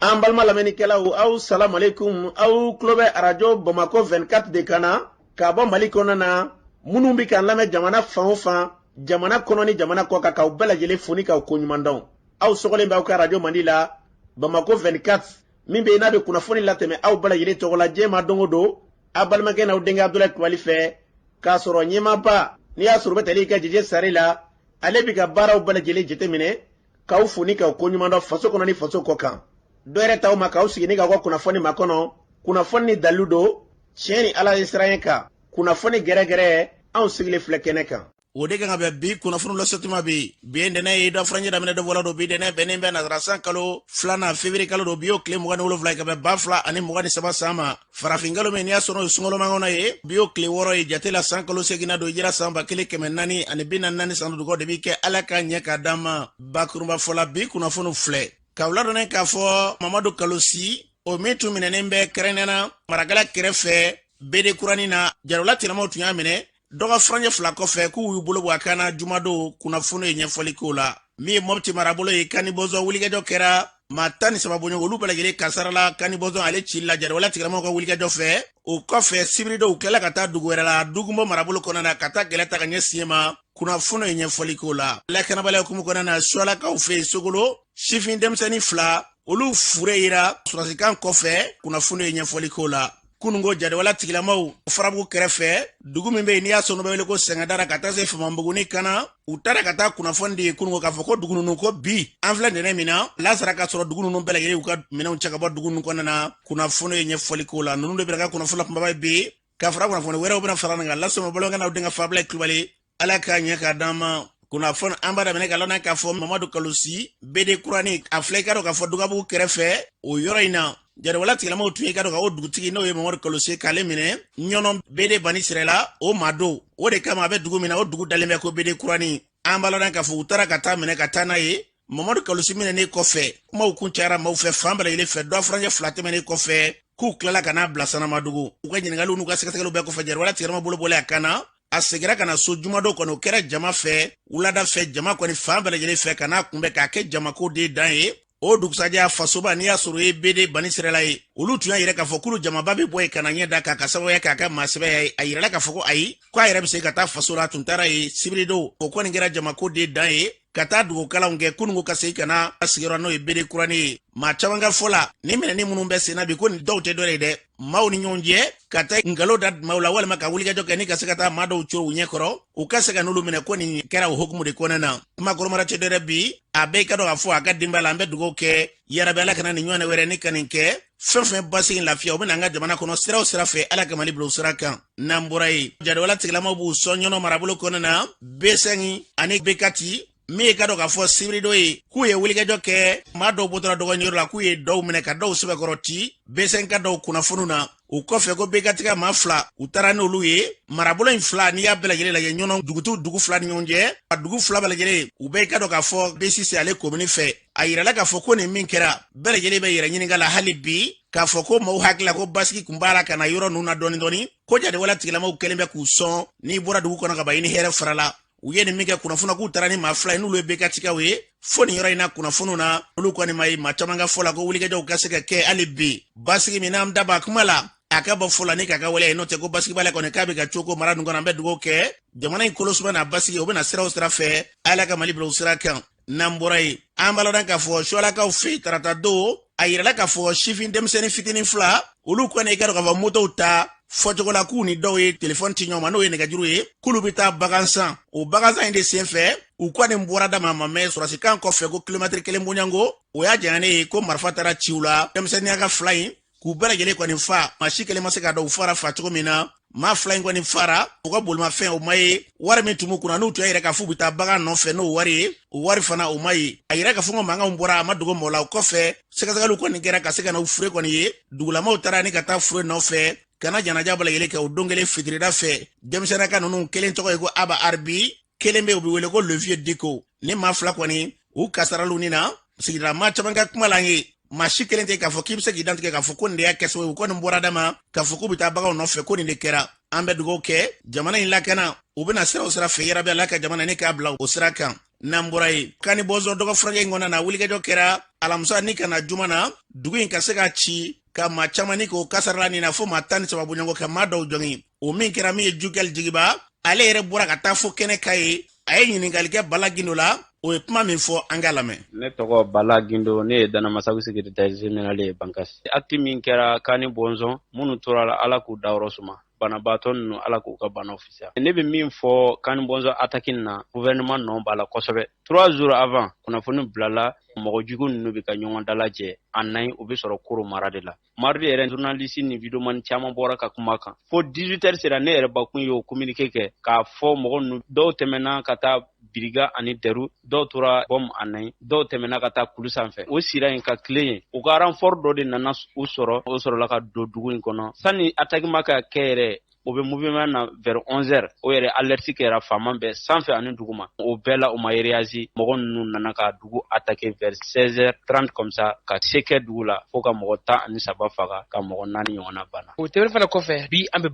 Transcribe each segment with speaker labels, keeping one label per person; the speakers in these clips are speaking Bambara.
Speaker 1: An balma lamɛnnikɛlaw aw salam aleikum aw tulo bɛ arajo Bamako 24 de kan na ka bɔ Mali kɔnɔ na minnu bɛ k'an lamɛn jamana fan o fan jamana kɔnɔ ni jamana kɔ kan k'aw bɛɛ lajɛlen foni k'aw koɲuman dɔn. Aw sɔgɔlen b'aw ka arajo Mandi la Bamako 24 min bɛ n'a bɛ kunnafoni latɛmɛ aw bɛɛ lajɛlen tɔgɔ la diɲɛ ma don o don a balimakɛ n'aw denkɛ Abdulaye Kulibali fɛ k'a sɔrɔ ɲɛmaaba n'i y'a sɔrɔ o bɛ tali kɛ Jije Sare la ale bɛ ka baaraw bɛɛ lajɛlen jateminɛ k'aw foni k'aw koɲuman dɔn faso kɔnɔ ni faso kɔ kan. Dɔwɛrɛ t'aw ma k'aw sigi ni k'aw ka kunnafoni makɔnɔ kunnafoni ni dalilu don tiɲɛ ni Ala ye siran ye kan kunnafoni gɛrɛgɛrɛ anw sigilen filɛ kɛnɛ kan.
Speaker 2: O de kan ka bɛn bi kunnafoni lasɔtuma bi ntɛnɛn ye dɔ faraɲɛ daminɛ dɔ bɔla don bi ntɛnɛn bɛnnen bɛ nasarasan kalo 2 février kalo don bi y'o tile 27 ka bɛn 2023 san ma farafin kalo min n'i y'a sɔrɔ o ye sunkalomakɔnɔ ye bi y'o tile 6 ye jate la san kalo 8 don yira san 1444 san dugu de bi kɛ Ala ka ɲɛ ka d'an ma bakurunba fɔla bi kunnafoni filɛ k'aw ladɔnnen k'a fɔ Mamadu Kalosi o min tun minɛnen bɛ kɛrɛnkɛrɛnna marakala kɛrɛfɛ BD Kurani na jarula tiramaw tun y'a minɛ dɔgɔ furancɛ 2 kɔfɛ k'u y'u bolo bɔ a kan na jumadon kunnafoni ye ɲɛfɔli k'o la min ye Mopti marabolo ye Kanibɔzɔn wulikajɔ kɛra maa 13 bɔɲɔgɔn olu bɛɛ lajɛlen kasara la Kanibɔzɔn ale ci la jarula tigɛlamaw ka wulikajɔ fɛ o kɔfɛ sibiridow kɛla ka taa dugu wɛrɛ la dugumɔ marabolo kɔnɔ na ka taa gɛlɛ ta ka ɲɛ siɲɛ ma kunnafoni ye ɲɛfɔli k'o la lakanabaliya hukumu kɔnɔ na sualakaw fɛ yen Sogolo sifin denmisɛnnin 2 olu fure yira surasikan kɔfɛ kunnafoni ye ɲɛfɔli k'o la kunungo jadwala tigilamaw farabugu kɛrɛfɛ dugu min bɛ yen n'i y'a sɔn bɛ wele ko Sɛngɛdara ka taa se Famabuguni kana u taara ka taa kunnafoni di kunungo k'a fɔ ko dugu ninnu ko bi an filɛ nɛnɛ min na lasara ka sɔrɔ dugu ninnu bɛɛ lajɛlen u ka minɛnw cɛ ka bɔ dugu ninnu kɔnɔna na kunnafoni ye ɲɛfɔli k'o la ninnu de bɛ ka kunnafoni kumaba ye bi ka fara kunnafoni wɛrɛw bɛna fara nin kan lasɔmɔ balonkɛ n'aw denkɛ Abdulaye Kulibali Ala k'a ɲɛ k'a d'an ma kunnafoni an b'a daminɛ ka lɔnna k'a fɔ Mamadu Kalosi BD Kurani a filɛ ka dɔn k'a fɔ Dugabugu kɛrɛfɛ o yɔrɔ in na jarwala tigilamaw tun ye ka dɔn ka o dugutigi n'o ye Mamadu Kalosi k'ale minɛ ɲɔnɔ BD Bani Sirɛla o maa don o de kama a bɛ dugu min na o dugu dalen bɛ ko BD Kurani an b'a lɔnna k'a fɔ u taara ka taa minɛ ka taa n'a ye Mamadu Kalosi minɛnen kɔfɛ kumaw kun cayara maaw fɛ fan bɛɛ lajɛlen fɛ dɔ furancɛ 2 tɛmɛnen kɔfɛ k'u tilala ka n'a bila Sanamadugu u ka ɲininkaliw n'u ka sɛgɛsɛgɛliw bɛɛ kɔfɛ jarwala tigilamaw bolo bɔlen a kan na a segira ka na so jumadon kɔnɔ o kɛra jama fɛ wulada fɛ jama kɔni fan bɛɛ lajɛlen fɛ ka n'a kunbɛn k'a kɛ jamako de dan ye o dugusajɛ a fasoba n'i y'a sɔrɔ o ye BD Bani Sirɛla ye olu tun y'a yɛrɛ k'a fɔ k'olu jamaba bɛ bɔ yen ka na ɲɛ da k'a ka sababuya k'a ka maasɛbɛya ye a yirala k'a fɔ ko ayi k'a yɛrɛ bɛ se ka taa faso la a tun taara ye sibirido o kɔni kɛra jamako de dan ye ka taa dugukalanw kɛ kunungo ka segin ka na a sigiyɔrɔ n'o ye BD Kurani ye maa caman ka fɔ la ni minɛni minnu bɛ sen na bi ko nin dɔw tɛ dɔ ye dɛ maaw ni ɲɔgɔn cɛ ka taa nkalon da maaw la walima ka wulikajɔ kɛ ni ka se ka taa maa dɔw coron u ɲɛ kɔrɔ u ka se ka n'olu minɛ ko nin kɛra o hukumu de kɔnɔna na kuma kɔrɔmara tɛ dɔ yɛrɛ bi a bɛɛ ka dɔn k'a fɔ a ka denbaya la an bɛ dugawu kɛ yarabi Ala kana nin ɲɔgɔnna wɛrɛ ni ka nin kɛ fɛn fɛn basigi lafiya u bɛna an ka jamana kɔnɔ sira o sira fɛ Ala ka Mali bila o sira kan n'an bɔra yen jadwala tigilamaw b'u sɔn ɲɔnɔ marabolo kɔnɔna na B5 ani B4 min ye ka dɔn k'a fɔ sibirido ye k'u ye wulikajɔ kɛ maa dɔw bɔtɔla dɔgɔɲiyɔrɔ la k'u ye dɔw minɛ ka dɔw sɛbɛkɔrɔti B5 ka dɔw kunnafoniw na u kɔfɛ ko B4 maa 2 u taara n'olu ye marabolo in 2 n'i y'a bɛɛ lajɛlen lajɛ ɲɔnɔ dugutu dugu 2 ni ɲɔgɔn cɛ a dugu 2 bɛɛ lajɛlen u bɛɛ ka dɔn k'a fɔ B6 ale komini fɛ a yirala k'a fɔ ko nin min kɛra bɛɛ lajɛlen bɛ yɛrɛ ɲininka la hali bi k'a fɔ ko maaw hakilila ko basigi kun b'a la ka na yɔrɔ ninnu na dɔɔni dɔɔni ko jadewala tigilamaw kɛlen bɛ k'u sɔn n'i bɔra dugu kɔnɔ ka ban i ni hɛrɛ farala u ye nin min kɛ kunnafoni k'u taara ni maa 2 ye n'olu ye BK ye fo nin yɔrɔ in na kunnafoniw na olu kɔni ma ye maa caman ka fɔ la ko wulikajɔw ka se ka kɛ hali bi basigi min n'an da b'a kuma la a ka bɔ fɔ la ni k'a ka waleya ye n'o tɛ ko basigi b'ale kɔni k'a bɛ ka cogo mara nin kɔnɔ an bɛ dugawu kɛ jamana in kolosuma n'a basigi o bɛna sira o sira fɛ Ala ka Mali bila o sira kan n'an bɔra yen an b'a lɔn k'a fɔ sualakaw fɛ tarata don a yirala k'a fɔ sifin denmisɛnnin fitinin 2 olu kɔni i ka dɔn k'a fɔ motow ta fɔcogo la k'u ni dɔw ye telefɔni ci ɲɔgɔn ma n'o ye nɛgɛjuru ye k'olu bɛ taa bagan san o bagan san in de senfɛ u kɔni bɔra dama ma mɛ sɔrɔsikan kɔfɛ ko kilomɛtiri 1 bɔɲanko o y'a janya ne ye ko marifa taara ci u la denmisɛnninya ka 2 in k'u bɛɛ lajɛlen kɔni fa maa si kelen ma se ka dɔn u fara fa cogo min na maa 2 in kɔni fara u ka bolimafɛn o ma ye wari min tun b'u kunna n'u tun y'a yɛrɛ k'a fɔ u bɛ taa bagan nɔfɛ n'o wari ye o wari fana o ma ye a yɛrɛ ka fɔ ko mankanw bɔra a ma dogo mɔgɔ la o kɔfɛ sɛgɛsɛgɛliw kɔni kɛra ka se ka na u fure kɔni ye dugulamaw taara ni ka taa fure nɔfɛ kana janaja bɛɛ lajɛlen kɛ o don kelen fitirida fɛ denmisɛnninnaka ninnu kelen tɔgɔ ye ko Aba Arbi kelen bɛ u bɛ wele ko Le Vieux Diko ni maa 2 kɔni u kasaralu ni na sigida maa caman ka kuma la an ye maa si kelen tɛ k'a fɔ k'i bɛ se k'i dantigɛ k'a fɔ ko nin de y'a kɛ sababu ye u kɔni bɔra dama k'a fɔ k'u bɛ taa baganw nɔfɛ ko nin de kɛra an bɛ dugawu kɛ jamana in lakana u bɛna sira o sira fɛ yarabi Ala ka jamana ni k'a bila o sira kan namburai kani bozo dogo frage ngona na wuli gajo kera alamsa ni kana jumana dugu in ka se ka ci ka ma camani ko kasarani na fo matani sababu nyongo ka mado jongi o min kera mi jugal jigiba ale yɛrɛ bɔra ka taa fo kɛnɛ ka ye a ye ɲiningali kɛ Bala Gindo la o ye kuma min fɔ an ka lamɛn.
Speaker 3: Ne tɔgɔ Bala Gindo, ne ye Danamasagu secrétaire général ye Bankasi. Acte min kɛra Kani Bɔnzɔn minnu tora la Ala k'u dayɔrɔ suma. Banabaatɔ ninnu Ala k'u ka bana fisaya. Ne bɛ min fɔ Kani Bɔnzɔn attaque na gouvernement nɔ b'a la kosɛbɛ. 3 jours avant kunnafoni bilala mɔgɔ jugu ninnu bɛ ka ɲɔgɔn dalajɛ a nayi u bɛ sɔrɔ Koro mara de la. Mardi yɛrɛ journaliste ni videoman caman bɔra ka kuma kan. Fo 18h sera ne yɛrɛ bakun y'o communiqué kɛ k'a fɔ mɔgɔ ninnu dɔw tɛmɛna ka taa Biriga ani Dɛru, dɔw tora bom a nayi, dɔw tɛmɛna ka taa Kulu sanfɛ. O sira in ka tilen ye. U ka renfort dɔ de nana u sɔrɔ, o sɔrɔla ka don dugu in kɔnɔ. Sani attaque ma ka kɛ yɛrɛ o bɛ mouvement na vers 11h o yɛrɛ alerte kɛra faama bɛɛ sanfɛ ani dugu ma. O bɛɛ la u ma réagi. Mɔgɔ ninnu nana ka dugu attaquer vers 16h30 comme ça ka se kɛ dugu la fo ka mɔgɔ 13 faga ka mɔgɔ 4 ɲɔgɔnna bana.
Speaker 4: O tɛmɛnen fana kɔfɛ bi an bɛ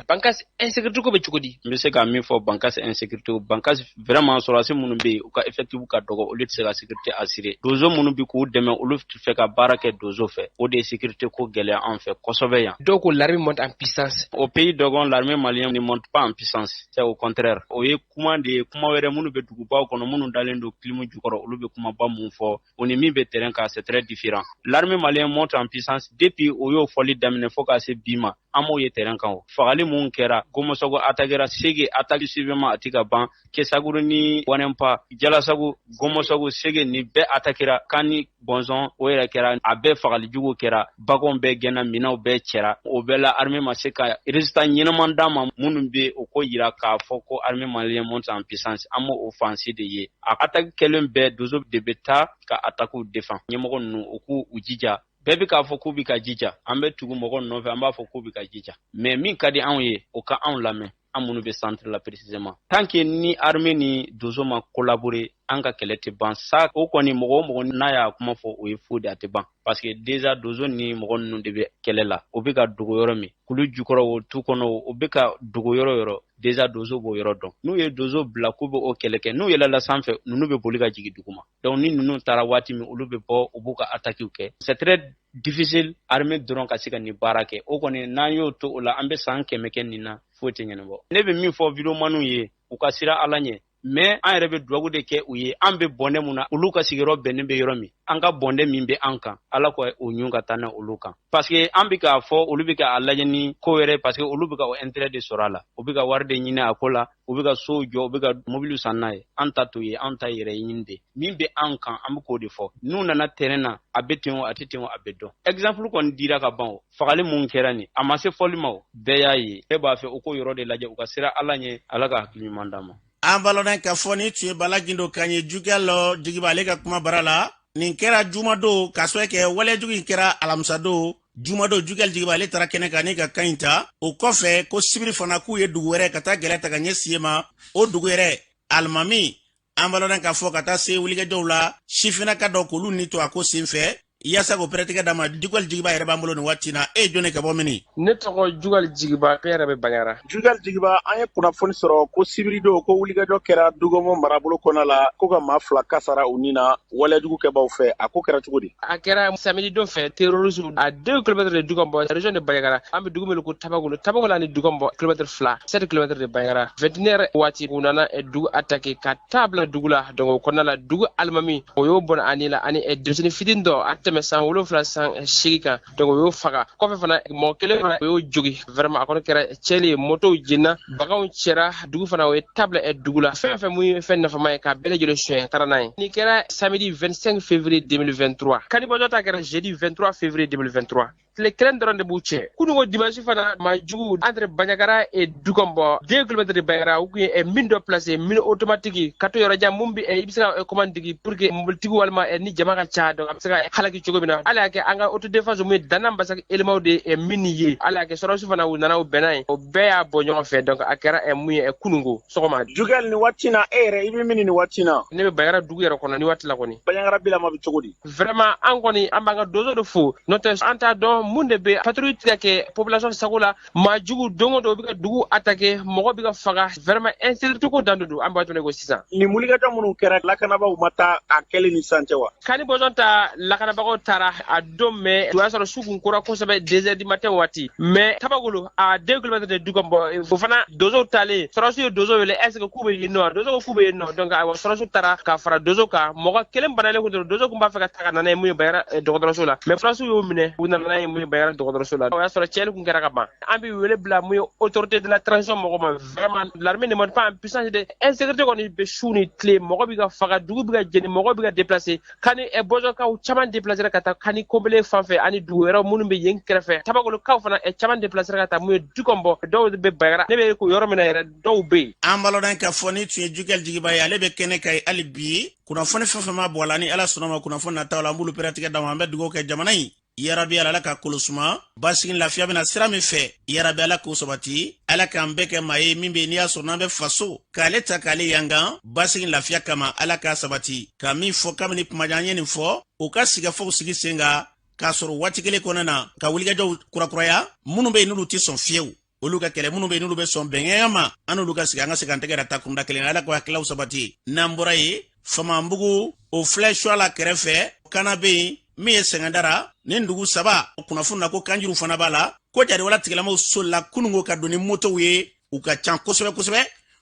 Speaker 4: Bankasi insécurité ko bɛ cogo di?
Speaker 3: N bɛ se ka min fɔ Bankasi insécurité Bankasi vraiment sɔrɔdasi minnu bɛ yen u ka effectif ka dɔgɔ olu tɛ se ka sécurité assurer. Dozo minnu bɛ k'u dɛmɛ olu tɛ fɛ ka baara kɛ dozo fɛ. O de ye sécurité ko gɛlɛya an fɛ kosɛbɛ yan.
Speaker 4: Donc l'armée monte en puissance.
Speaker 3: Au pays Dogon, l'armée malienne ne monte pas en puissance. C'est au contraire. O ye kuma de ye kuma wɛrɛ minnu bɛ dugubaw kɔnɔ minnu dalen don climat jukɔrɔ olu bɛ kumaba mun fɔ o ni min bɛ terrain kan c'est très différent. L'armée malienne monte en puissance depuis o y'o fɔli daminɛ fo ka se bi ma. An m'o ye terrain kan o. Fagali mun kɛra Gomosogo attaquera Sege attaque suivant a ti ka ban Kesaguru ni Wanenpa Jalasagu Gomosogo Sege ni bɛɛ attaquera Kani Bɔnzɔn o yɛrɛ kɛra a bɛɛ fagali jugu kɛra baganw bɛɛ gɛnna minɛnw bɛɛ cɛra o bɛɛ la armée ma se ka résultat ɲɛnaman d'a ma minnu bɛ o ko yira k'a fɔ ko armée malienne monte en puissance an m'o fansi de ye a attaque kɛlen bɛɛ dozo de bɛ taa ka attaque défend ɲɛmɔgɔ ninnu u k'u jija bɛɛ bɛ k'a fɔ k'u bɛ ka jija an bɛ tugu mɔgɔ nɔfɛ an b'a fɔ k'u bɛ ka jija mais min ka di anw ye o ka anw lamɛn an minnu bɛ centre la précisément tant que ni armée ni dozo ma collaborer an ka kɛlɛ tɛ ban sa o kɔni mɔgɔ o mɔgɔ n'a y'a kuma fɔ o ye fo de a tɛ ban parce que déjà dozo ni mɔgɔ ninnu de bɛ kɛlɛ la o bɛ ka dogo yɔrɔ min kulu jukɔrɔ o tu kɔnɔ o bɛ ka dogo yɔrɔ déjà dozo b'o yɔrɔ dɔn n'u ye dozo bila k'u bɛ o kɛlɛ kɛ n'u yɛlɛla sanfɛ ninnu bɛ boli ka jigin dugu ma donc ni ninnu taara waati min olu bɛ bɔ u b'u ka attaques kɛ c'est très difficile armée dɔrɔn ka se ka nin baara kɛ o kɔni n'an y'o to o la an bɛ san 100 kɛ nin na foyi tɛ ɲɛnabɔ ne bɛ min fɔ videomanw ye u ka sira Ala ɲɛ mais an yɛrɛ bɛ duwawu de kɛ u ye an bɛ bɔnɛ mun na olu ka sigiyɔrɔ bɛnnen bɛ yɔrɔ min an ka bɔnɛ min bɛ an kan Ala ko o ɲun ka taa n'a olu kan parce que an bɛ k'a fɔ olu bɛ ka a lajɛ ni ko wɛrɛ parce que olu bɛ ka o intérêt de sɔrɔ a la u bɛ ka wari de ɲini a ko la u bɛ ka sow jɔ u bɛ ka mobile san n'a ye an ta t'o ye an ta yɛrɛ ɲini de min bɛ an kan an bɛ k'o de fɔ n'u nana terrain na a bɛ ten o a tɛ ten o a bɛ dɔn exemple kɔni dira ka ban o fagali mun kɛra nin a ma se fɔli ma o bɛɛ y'a ye e b'a fɛ u ko yɔrɔ de lajɛ u ka sira Ala ɲɛ Ala ka hakili ɲuman d'a ma.
Speaker 2: An balona ka fɔ ni tun ye Bala Gindo kan ye juguya lɔ jigiba ale ka kuma bara la nin kɛra jumadon ka sɔrɔ kɛ walejugu in kɛra alamisadon jumadon juguya jigiba ale taara kɛnɛ kan ni ka kan in ta o kɔfɛ ko sibiri fana k'u ye dugu wɛrɛ ka taa gɛlɛ ta ka ɲɛ siye ma o dugu yɛrɛ alimami an balona ka fɔ ka taa se wulikɛjɔw la sifinaka dɔ k'olu ni to a ko sen fɛ yasa ko pɛrɛtigɛ d'a ma Jugal Jigiba yɛrɛ b'an bolo nin waati na e jɔnni ka bɔ mini
Speaker 4: ne tɔgɔ Jugal Jigiba ke yɛrɛ bɛ Baɲara
Speaker 1: Jugal Jigiba an ye kunnafoni sɔrɔ ko sibirido ko wulikajɔ kɛra Dugɔmɔ marabolo kɔnɔ la ko ka maa 2 kasara u ni na walejugu kɛbaw fɛ a ko kɛra cogo di
Speaker 4: a kɛra samedi don fɛ terrorisme à 2 km de Dugɔmɔ région de Baɲara an bɛ dugu min ko Tabagolo ani Dugɔmɔ kilomètre 2 7 km de Baɲara 21h waati u nana dugu attaquer ka taa bila dugu la donc o kɔnɔna la dugu alimami o y'o bɔn ani la ani denmisɛnnin fitini dɔ a tɛmɛ san 7 san 8 kan donc o y'o faga kɔfɛ fana mɔgɔ kelen fana o y'o jogi vraiment a kɔni kɛra cɛli ye moto jenna baganw cɛra dugu fana o ye table dugu la fɛn mun ye fɛn nafama ye ka bɛɛ lajɛlen soɲɛ taara n'a ye ni kɛra samedi 25 février 2023 kanibɔjɔ ta kɛra jeudi 23 février 2023 tile kelen dɔrɔn de b'u cɛ kununko dimanche fana maajugu entre Baɲagara et Dugɔmɔ 2 km de Baɲagara u kun ye mine dɔ placer mine automatique ka to yɔrɔ jan mun bi i bɛ se ka commande digi pour que mobilitigiw walima ni jama ka ca donc a bɛ se ka halaki cogo min na ala y'a kɛ an ka autodéfense mun ye dannan basak élément de min ye ala y'a kɛ sɔrɔsiw fana u nana u bɛnna ye o bɛɛ y'a bɔ ɲɔgɔn fɛ donc a kɛra mun ye kunungo sɔgɔma
Speaker 1: Juguel ni waati na e yɛrɛ i bɛ min ni waati na
Speaker 4: ne bɛ Bayangara dugu yɛrɛ kɔnɔ ni waati la kɔni
Speaker 1: Bayangara bilama bɛ cogo di
Speaker 4: vraiment an kɔni an b'an ka dozo de fo n'o tɛ an t'a dɔn mun de bɛ patrouille tigɛ kɛ population sago la maa jugu don o don u bɛ ka dugu attaquer mɔgɔ bɛ ka faga vraiment insécurité ko dan de don an b'a tɔn ko sisan
Speaker 1: ni mulikajɔ minnu kɛra lakanabaaw ma taa a kɛli ni san cɛ wa
Speaker 4: kani bɔnsɔn ta lakanabagaw taara a don mais o y'a sɔrɔ su kun kora kosɛbɛ 2 heures du matin waati mais Tabagolo a 2 kilomètres de dugu bɔ o fana dozo talen sɔrɔsiw ye dozo wele est ce que k'u bɛ yen nɔ dozo ko k'u bɛ yen nɔ donc ayiwa sɔrɔsiw taara ka fara dozo kan mɔgɔ kelen banalen kun don dozo kun b'a fɛ ka taa ka nana ye mun ye Bayangara dɔgɔtɔrɔso la mais sɔrɔsiw y'o minɛ u nana n'a ye mun ye Bayangara dɔgɔtɔrɔso la o y'a sɔrɔ cɛnni kun kɛra ka ban an bɛ wele bila mun ye autorité de la transition mɔgɔ ma vraiment l'armée ne monte pas en puissance de insécurité kɔni bɛ su ni tile mɔgɔ bɛ ka faga dugu bɛ ka jeni mɔgɔ bɛ ka déplacer kani bɔnsɔnkaw caman déplacer ka taa kani kobele fan fɛ ani dugu wɛrɛw minnu bɛ yen kɛrɛfɛ Tabagolokaw fana caman déplacer ka taa mun ye Dukonbɔ dɔw bɛ Bayangara ne bɛ ko yɔrɔ min na yɛrɛ dɔw bɛ yen
Speaker 2: an balɔdan k'a fɔ ni tun ye Juguel Jigiba ye ale bɛ kɛnɛ ka ye hali bi kunnafoni fɛn fɛn ma bɔ a la ni ala sɔnna ma kunnafoni nataw la an b'olu pɛrɛtigɛ d'a ma an bɛ dugawu kɛ jamana in yarabi ala ka kolosuma basigi lafiya bɛna sira min fɛ yarabi ala k'o sabati ala k'an bɛɛ kɛ maa ye min bɛ n'i y'a sɔrɔ n'an bɛ faso k'ale ta k'ale yangan basigi lafiya kama ala k'a sabati ka min fɔ kabini kumajan an ye nin fɔ o ka sigafɔw sigi sen kan k'a sɔrɔ waati kelen kɔnɔ na ka wulikajɔw kurakuraya minnu bɛ yen n'olu tɛ sɔn fiyewu olu ka kɛlɛ minnu bɛ yen n'olu bɛ sɔn bɛngɛya ma an n'olu ka sigi an ka se k'an tɛgɛ da ta kunda kelen ala k'o hakililaw sabati n'an bɔra ye Famambugu o filɛ suwa la kɛrɛfɛ kana bɛ yen min ye Sɛgɛndara nin dugu saba o kunnafoni na ko kanjuru fana b'a la ko jadewala tigilamaw solila kunungo ka don ni motow ye u ka can kosɛbɛ kosɛbɛ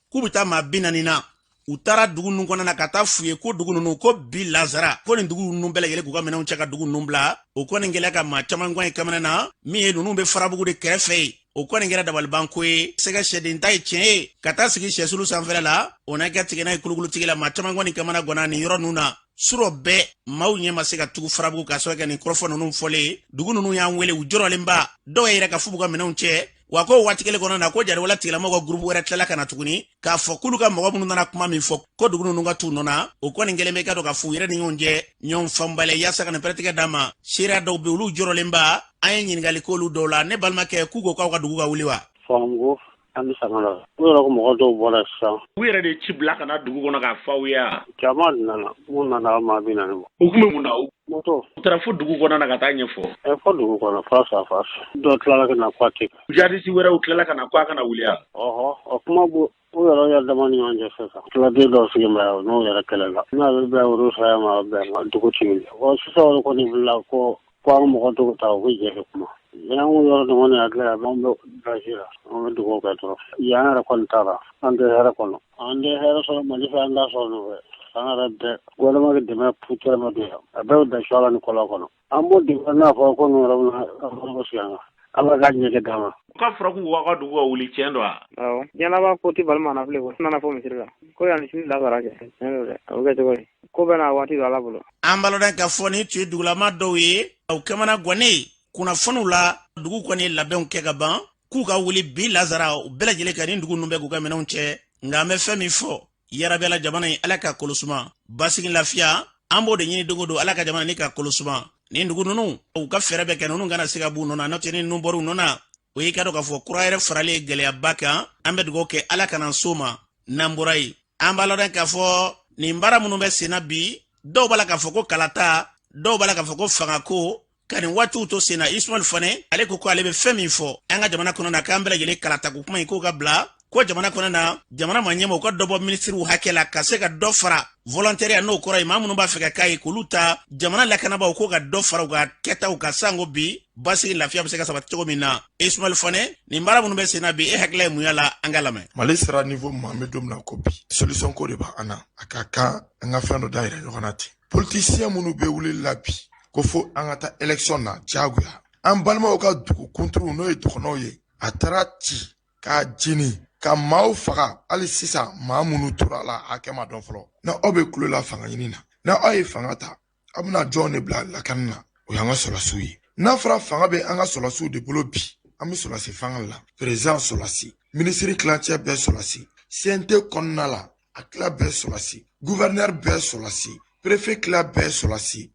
Speaker 2: k'u bɛ taa maa 40 na u taara dugu ninnu kɔnɔ na ka taa f'u ye ko dugu ninnu ko bi lazara ko nin dugu ninnu bɛɛ lajɛlen k'u ka minɛnw cɛ ka dugu ninnu bila o kɔni gɛlɛya ka maa caman gan ye kamana na min ye ninnu bɛ farabugu de kɛrɛfɛ ye o kɔni kɛra dabalibanko ye sɛgɛ sɛden ta ye tiɲɛ ye ka taa sigi sɛsulu sanfɛla la o n'a kɛ tigɛ n'a ye kulukulutigi la maa caman gan ni kamana gɔnna nin yɔrɔ ninnu na surɔ bɛɛ maaw ɲɛ ma se ka tugu farabugu ka sɔrɔ kɛ nin kɔrɔfɔ ninnu fɔlen dugu ninnu y'an wele u jɔrɔlenba dɔw yɛrɛ ka f'u ka minɛnw cɛ wa ko waati kelen kɔnɔ na ko jadewala tigilamɔgɔw ka groupe wɛrɛ tilala ka na tuguni k'a fɔ k'olu ka mɔgɔ minnu nana kuma min fɔ ko dugu ninnu ka t'u nɔ na o kɔni kelen bɛ ka dɔn ka f'u yɛrɛ ni ɲɔgɔn cɛ ɲɔgɔn fanbaliya yaasa ka nin pɛrɛtigɛ d'a ma seereya dɔw bɛ olu jɔrɔlenba an ye ɲininkali k'olu dɔw la ne balimakɛ k'u ko k'aw ka dugu ka wuli wa
Speaker 5: Famambugu an bɛ sanga la u yɛrɛ ko mɔgɔ dɔw bɔra sisan
Speaker 1: u yɛrɛ de ci bila ka na dugu kɔnɔ k'a fɔ aw ye a
Speaker 5: jama nana mun nana maa 40 bɔ
Speaker 1: u tun bɛ mun na
Speaker 5: moto
Speaker 1: u taara fo dugu kɔnɔ na ka taa ɲɛfɔ
Speaker 5: fɔ dugu kɔnɔ face à face dɔ tilala ka na ko a tɛ
Speaker 1: jadisi wɛrɛw tilala ka na ko a kana wuli a
Speaker 5: o kuma bɔ u yɛrɛ yɛrɛ dama ni ɲɔgɔn cɛ sisan tiladen dɔw sigi bɛ yan n'o yɛrɛ kɛlɛ la n'a bɛ bɛn olu saya ma bɛn ma dugu tigi sisan olu kɔni bila ko an mɔgɔ dɔw ta u bɛ jɛ kuma yan ko yɔrɔ dama ni hakili la an bɛ basi la an bɛ dugu kɛ dɔrɔn yan yɛrɛ kɔni t'a la an tɛ hɛrɛ kɔnɔ an tɛ hɛrɛ sɔrɔ mali fɛ an t'a sɔrɔ nɔfɛ an yɛrɛ bɛɛ gouvernement ka dɛmɛ puturama don yan a bɛɛ bɛ dan suwa la ni kɔlɔn kɔnɔ an b'o dɛmɛ n'a fɔ ko nin yɔrɔ min na an bɛ sigi an kan ala ka ɲɛgɛn d'a ma
Speaker 1: u ka fɔra k'u ka dugu ka wuli tiɲɛ don a
Speaker 6: awɔ diɲɛlaba ko tɛ balima na bilen ko nana fɔ misiri la ko yan sini labara kɛ tiɲɛ don dɛ a bɛ kɛ cogo di ko bɛɛ n'a waati don ala bolo
Speaker 2: an balɔdan k'a fɔ ni tun ye dugulama dɔw ye u kamana gwannen kunnafoniw la dugu kɔni ye labɛnw kɛ ka ban k'u ka wuli bi lazara u bɛɛ lajɛlen ka nin dugu ninnu bɛɛ k'u ka minɛnw cɛ nka an bɛ fɛn min fɔ yarabi ala jamana in ala ka kolosuma basigi lafiya an b'o de ɲini dogo don ala ka jamana ni ka kolosuma nin dugu ninnu u ka fɛɛrɛ bɛ kɛ ninnu kana se ka b'u nɔ na n'o tɛ ni ninnu bɔr'u nɔ na o y'i ka dɔn k'a fɔ kura yɛrɛ faralen gɛlɛyaba kan an bɛ dugawu kɛ ala kana so ma n'an bɔra yen an b'a lɔn k'a fɔ nin baara minnu bɛ sen na bi dɔw b'a la k'a fɔ ko kalata dɔw b'a la k'a fɔ ko fangako ka nin waatiw to sen na Ismail Fane ale ko ale bɛ fɛn min fɔ an ka jamana kɔnɔ na k'an bɛɛ lajɛlen kalata ko kuma in k'o ka bila ko jamana kɔnɔ na jamana ma ɲɛma u ka dɔ bɔ minisiriw hakɛ la ka se ka dɔ fara volontaire n'o kɔrɔ ye maa minnu b'a fɛ ka k'a ye k'olu ta jamana lakanabaaw k'o ka dɔ fara u ka kɛtaw ka sango bi basigi lafiya bɛ se ka sabati cogo min na Ismail Fane nin baara minnu bɛ sen na bi e hakilila ye mun y'a la an ka lamɛn
Speaker 7: Mali sera niveau min an bɛ don min na ko bi solution ko de b'an na a ka kan an ka fɛn dɔ dayɛlɛ ɲɔgɔn na ten politicien minnu bɛ wuli la bi ko fo an ka taa élection na diyagoya an balimaw ka dugu kuntigiw n'o ye dɔgɔnɔw ye a taara ci k'a jeni ka maaw faga hali sisan maa minnu tora la a kɛ ma dɔn fɔlɔ na aw bɛ kulo la fanga ɲini na na aw ye fanga ta aw bɛna jɔn de bila lakani na o y'an ka sɔrɔsiw ye n'a fɔra fanga bɛ an ka sɔrɔsiw de bolo bi an bɛ sɔrɔsi fanga la président sɔrɔsi minisiri kilancɛ bɛɛ sɔrɔsi CNT kɔnɔna la a tila bɛɛ sɔrɔsi gouverneur bɛɛ sɔrɔsi préfet tila bɛɛ sɔrɔsi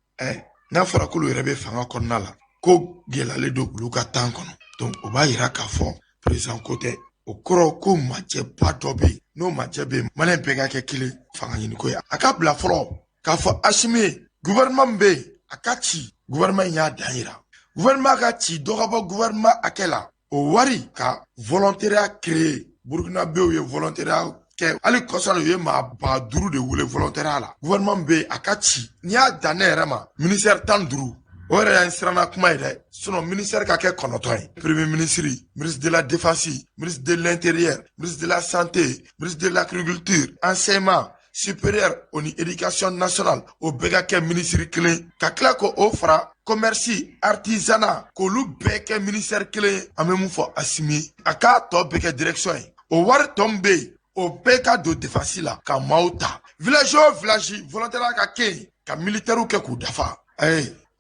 Speaker 7: n'a fɔra k'olu yɛrɛ bɛ fanga kɔnɔna la ko gɛlɛyalen don olu ka temps kɔnɔ donc o b'a yira k'a fɔ président ko tɛ o kɔrɔ ko majɛba dɔ bɛ yen n'o majɛ bɛ yen maliyɛn bɛɛ ka kɛ kelen fanga ɲini ko ye a ka bila fɔlɔ k'a fɔ Asimi ye gouvernement min bɛ yen a ka ci gouvernement in y'a dan yira gouvernement ka ci dɔ ka bɔ gouvernement hakɛ la o wari ka volontariat créer Burkina bew ye volontariat kɛ hali kɔsɔn u ye maa 5,000 de wele volontariat la gouvernement bɛ yen a ka ci n'i y'a dan ne yɛrɛ ma ministère 15 o yɛrɛ y'an siranna kuma ye dɛ sinon ministère ka kɛ 9 ye premier ministre ministre de la défense ministre de l'intérieur ministre de la santé ministre de l'agriculture enseignement supérieur o ni éducation nationale o bɛɛ ka kɛ ministre kelen ka tila ko o fara commerce artisanat k'olu bɛɛ kɛ ministère kelen an bɛ mun fɔ Asimi a k'a tɔ bɛɛ kɛ direction ye o wari tɔ min bɛ yen o bɛɛ ka don défense la ka maaw ta village o village volontariat ka kɛ yen ka militaire kɛ k'u dafa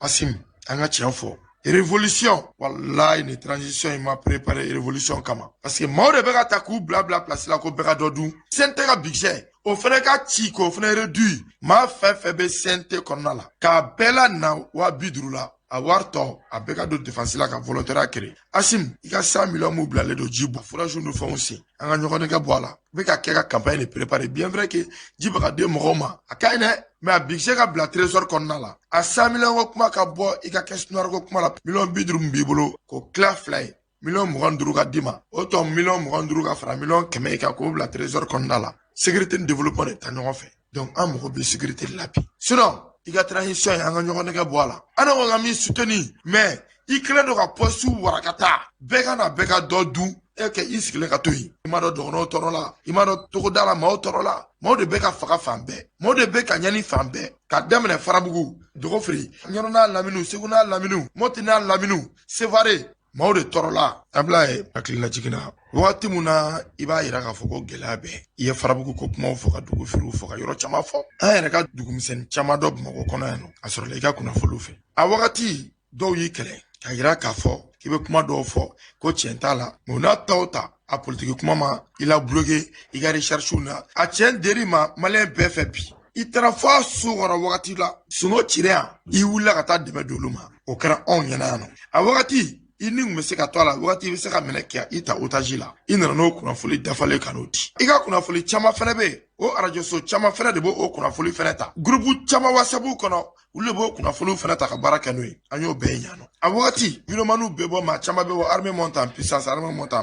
Speaker 7: Asimi an ka tiɲɛ fɔ révolution wallahi ni transition in ma préparé révolution kama parce que maaw de bɛ ka ta k'u bila place la ko bɛɛ ka dɔ dun CNT ka budget o fana ka ci k'o fana réduit maa fɛn fɛn bɛ CNT kɔnɔna la k'a bɛɛ la na 50,000 la a wari tɔ a bɛɛ ka don défense la ka volontariat créer Asimi i ka 100 millions mun bilalen don ji bɔ forage ni fɛnw sen an ka ɲɔgɔn nɛgɛ bɔ a la bɛ ka kɛ ka campagne de préparer bien vrai que ji bɛ ka di mɔgɔw ma a ka ɲi dɛ mais a budget ka bila trésor kɔnɔna la a 100 millions ko kuma ka bɔ i ka caisse noire ko kuma la millions 50 min b'i bolo k'o tila 2 ye millions 25 ka d'i ma o tɔ millions 25 ka fara millions 100 i kan k'o bila trésor kɔnɔna la sécurité ni développement de ta ɲɔgɔn fɛ donc an mago bɛ sécurité de la bi sinon i ka transition ye an ka ɲɔgɔn nɛgɛ bɔ a la an ko ka min soutenir mais i kelen don ka poste warakata bɛɛ ka na bɛɛ ka dɔ dun kɛ i sigilen ka to yen i ma dɔn dɔgɔnɔw tɔɔrɔ la i ma dɔn togoda la maaw tɔɔrɔ la maaw de bɛ ka faga fan bɛɛ maaw de bɛ ka ɲani fan bɛɛ ka daminɛ Farabugu Dɔgɔfiri Ɲɔnɔ n'a laminiw Segu n'a laminiw Mɔti n'a laminiw Sevare maaw de tɔɔrɔ la Ablaye hakilila jiginna wagati mun na i b'a yira k'a fɔ ko gɛlɛya bɛ i ye Farabugu ko kumaw fɔ ka Dɔgɔfiriw fɔ ka yɔrɔ caman fɔ an yɛrɛ ka dugumisɛnnin caman dɔ Bamakɔ kɔnɔ yan nɔ a sɔrɔla i ka kunnafoniw fɛ a wagati dɔw y'i kɛlɛ ka yira k'a fɔ k'i bɛ kuma dɔw fɔ ko tiɲɛ t'a la mais o n'a ta o ta a politiki kuma ma i la bloqué i ka recherche na a tiɲɛ deri ma maliyɛn bɛɛ fɛ bi i taara fɔ a so kɔrɔ wagati la sungo cire yan i wulila ka taa dɛmɛ don olu ma o kɛra anw ɲɛna yan nɔ a wagati i ni kun bɛ se ka to a la wagati i bɛ se ka minɛ kɛ i ta otage la i nana n'o kunnafoni dafalen ka n'o di i ka kunnafoni caman fɛnɛ bɛ yen o radio so caman fɛnɛ de b'o kunnafoni fɛnɛ ta groupe caman whatsapp kɔnɔ olu de b'o kunnafoniw fɛnɛ ta ka baara kɛ n'o ye an y'o bɛɛ ɲa nɔ a wagati videomaniw bɛ bɔ maa caman bɛ bɔ armée monte en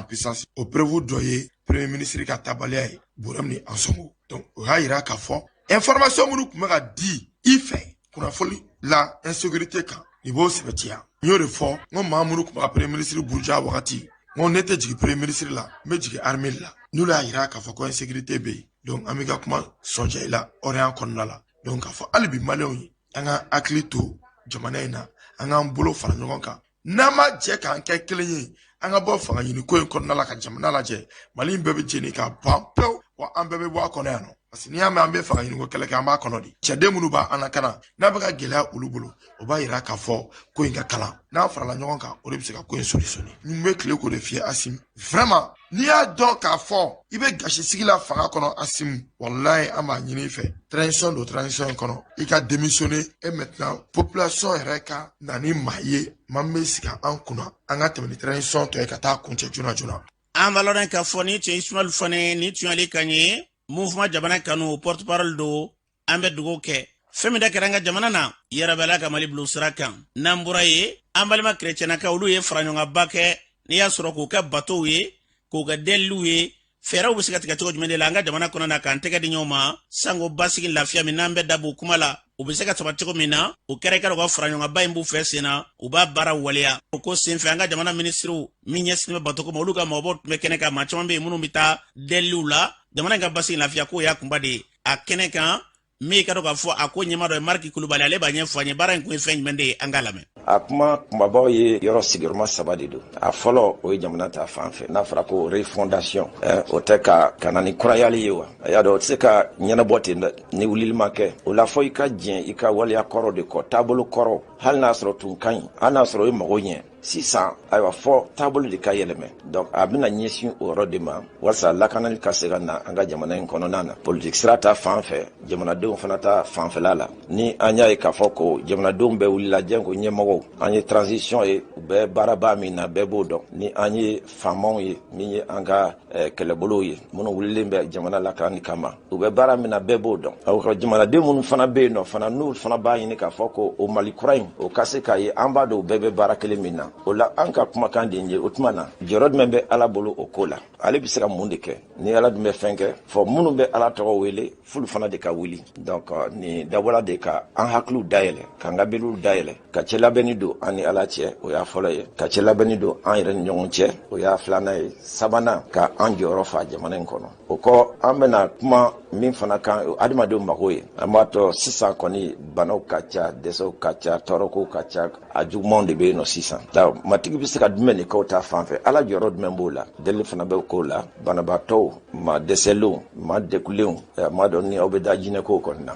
Speaker 7: puissance o preuve dɔ ye premier ministre ka tabaliya ye Burama ni Ansongo donc o y'a yira k'a fɔ information minnu tun bɛ ka di i fɛ kunnafoni la insécurité kan i b'o sɛbɛtiya n y'o de fɔ n ko maa minnu tun bɛ ka premier ministre Buruja wagati n ko ne tɛ jigin premier ministre la n bɛ jigin armée la n'olu y'a yira k'a fɔ ko insécurité bɛ yen donc an bɛ ka kuma sɔnja i la hɔrɔnya kɔnɔna la donc k'a fɔ hali bi maliyɛnw ye an ka hakili to jamana in na an k'an bolo fara ɲɔgɔn kan n'an ma jɛ k'an kɛ kelen ye an ka bɔ fanga ɲini ko in kɔnɔna la ka jamana lajɛ Mali in bɛɛ bɛ jeni ka ban pewu wa an bɛɛ bɛ bɔ a kɔnɔ yan nɔ parce que n'i y'a mɛn an bɛ fanga ɲini ko kɛlɛ kɛ an b'a kɔnɔ de cɛden minnu b'an na kana n'a bɛ ka gɛlɛya olu bolo o b'a yira k'a fɔ ko in ka kalan n'a farala ɲɔgɔn kan o de bɛ se ka ko in solutionner n bɛ tile k'o de f'i ye Asimi vraiment n'i y'a dɔn k'a fɔ i bɛ gasi sigi la fanga kɔnɔ Asimi wallahi an b'a ɲini i fɛ transition don transition in kɔnɔ i ka démissionner et maintenant population yɛrɛ ka na ni maa ye maa min bɛ sigi an kunna an ka tɛmɛ ni transition tɔ ye ka taa kuncɛ joona joona
Speaker 2: an b'a lɔn k'a fɔ ni cɛ Ismail Fane ni tun y'ale kan ye mouvement jamana kanu porte parole do an bɛ dugawu kɛ fɛn min da kɛra an ka jamana na yɛrɛbɛla ka Mali bila sira kan n'an bɔra ye an balima chrétiennakaw olu ye fara ɲɔgɔnba kɛ n'i y'a sɔrɔ k'u kɛ bateau ye k'u kɛ deliliw ye fɛɛrɛw bɛ se ka tigɛ cogo jumɛn de la an ka jamana kɔnɔ na k'an tɛgɛ di ɲɔgɔn ma sango basigi lafiya min n'an bɛ dabɔ kuma la u bɛ se ka sabati cogo min na o kɛra ka fara ɲɔgɔnba in b'u fɛ sen na u b'a baara waleya o ko senfɛ an ka jamana ministrew min ɲɛsinnen bɛ bateau ko ma olu ka mɔgɔbaw tun bɛ kɛnɛ kan maa caman bɛ yen minnu bɛ taa deliliw la jamana in ka basigi lafiya ko y'a kunba de ye a kɛnɛ kan min ka dɔn k'a fɔ a ko ɲɛma dɔ ye Mariki Kulubali ale b'a ɲɛfɔ an ye baara in kun ye fɛn jumɛn de ye an k'a lamɛn
Speaker 8: a kuma kumabaw ye yɔrɔ sigiyɔrɔma 3 de don a fɔlɔ o ye jamana ta fan fɛ n'a fɔra ko refondation o tɛ ka na ni kurayali ye wa a y'a dɔn o tɛ se ka ɲɛnabɔ ten dɛ ni wulili ma kɛ o la fɔ i ka diɲɛ i ka waleya kɔrɔ de kɔ taabolo kɔrɔ hali n'a sɔrɔ tun ka ɲi hali n'a sɔrɔ i mago ɲɛ sisan ayiwa fɔ taabolo de ka yɛlɛmɛ donc a bɛna ɲɛsin o yɔrɔ de ma walasa lakanali ka se ka na an ka jamana in kɔnɔna na politique sira ta fan fɛ jamanadenw fana ta fanfɛla la ni an y'a ye k'a fɔ ko jamanadenw bɛɛ wulila janko ɲɛmɔgɔw an ye transition ye u bɛ baaraba min na bɛɛ b'o dɔn ni an ye faamaw ye min ye an ka kɛlɛbolow ye minnu wulilen bɛ jamana lakanani kama u bɛ baara min na bɛɛ b'o dɔn aw ka jamanaden minnu fana bɛ yen nɔ fana n'u fana b'a ɲini k'a fɔ ko o Mali kura in o ka se k'a ye an b'a dɔn u bɛɛ bɛ baara kelen min na o la an ka kumakan de ye o tuma na jɔyɔrɔ jumɛn bɛ Ala bolo o ko la ale bɛ se ka mun de kɛ ni Ala dun bɛ fɛn kɛ fɔ minnu bɛ Ala tɔgɔ wele fulu fana de ka wuli donc ni dabɔla de ka an hakiliw dayɛlɛ k'an ka beliw dayɛlɛ ka cɛ labɛnni don an ni Ala cɛ o y'a fɔlɔ ye ka cɛ labɛnni don an yɛrɛ ni ɲɔgɔn cɛ o y'a filanan ye sabanan ka an jɔyɔrɔ fa jamana in kɔnɔ o kɔ an bɛna kuma min fana kan adamadenw mago ye an b'a tɔ sisan kɔni banaw ka ca dɛsɛw ka ca tɔɔrɔkow ka ca a jugumanw de bɛ yen nɔ sisan matigi bɛ se ka jumɛn de k'o ta fan fɛ Ala jɔyɔrɔ jumɛn b'o la deli fana bɛ k'o la banabaatɔw ma dɛsɛlenw ma degulenw ma dɔn ni aw bɛ da jinɛkow kɔni na